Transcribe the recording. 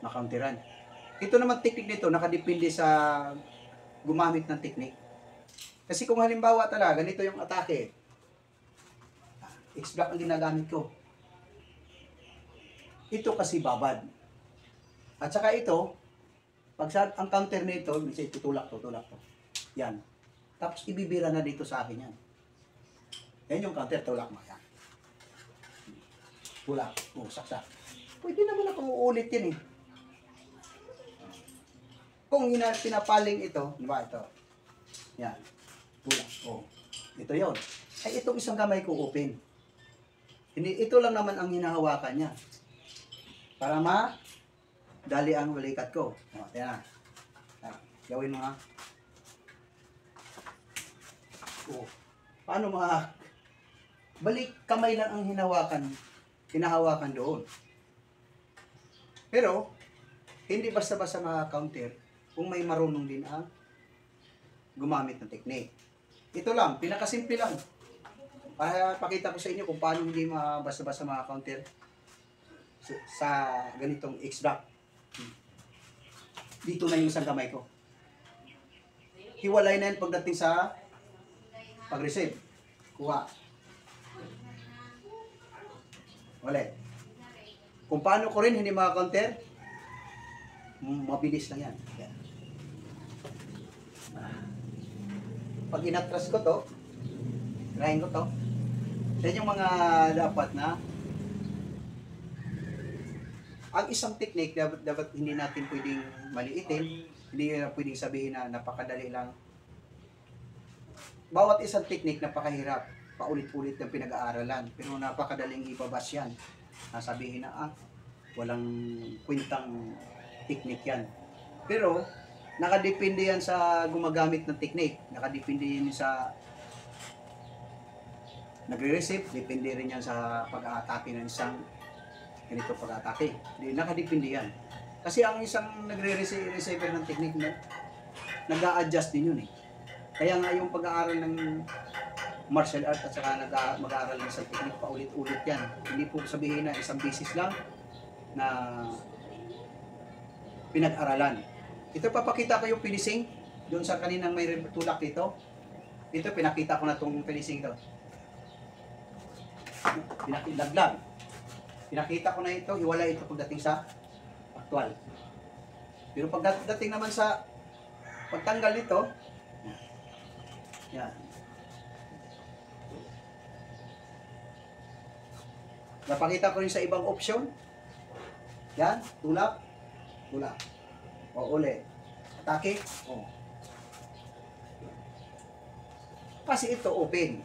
makounteran. Ito naman technique nito, nakadepende sa gumamit ng technique. Kasi kung halimbawa talaga, ganito yung atake, X-block ang ginagamit ko. Ito kasi babad. At saka ito, pag ang counter nito, minsan tutulak to. Yan. Tapos ibibira na dito sa akin yan. Yan yung counter, tulak mo. Yan. Tulak. Saksak. Pwede naman akong uulit yan eh. Kung pinapaling ito, di ba ito? Yan. Tulak. Ito yon. Ay itong isang kamay ko open. Ito lang naman ang hinahawakan niya. Para dali ang balikat ko. Yan na. Gawin mo ha. Paano balik kamay lang ang hinahawakan doon. Pero, hindi basta-basta counter kung may marunong din ang gumamit ng technique. Ito lang, pinakasimple lang. Para pakita ko sa inyo kung paano hindi basta-basta counter sa ganitong X-block. Dito na yung isang kamay ko. Hiwalay na yan pagdating sa pag-receive. Kuha. Ulit. Kung paano ko rin hindi counter, mabilis lang yan. Pag inatras ko to, trying ko to, yan yung mga dapat na ang isang technique dapat hindi natin pwedeng maliitin, hindi na pwedeng sabihin na napakadali lang. Bawat isang technique napakahirap, paulit-ulit ng pinag-aaralan, pero napakadaling ibabas yan. Sabihin na walang kwentang technique yan. Pero nakadepende yan sa gumagamit ng technique, nakadepende yan sa nagre-receive, depende rin yan sa pag-aatake ng isang ganito pag-atake. Nakadepende yan. Kasi ang isang nagre-receiver ng technique na nag-a-adjust din yun eh. Kaya nga yung pag-aaral ng martial art at saka mag-aaral ng isang technique paulit-ulit yan. Hindi po sabihin na isang basis lang na pinag-aralan. Ito papakita ko yung finishing doon sa kaninang may tulak dito. Ito pinakita ko na itong finishing ito. Pinakilaglag. Pinakita ko na ito, hiwalay ito pagdating sa actual. Pero pagdating naman sa pagtanggal nito, yan. Napakita ko rin sa ibang option. Yan, tulak. Uli. Atake. Kasi ito open.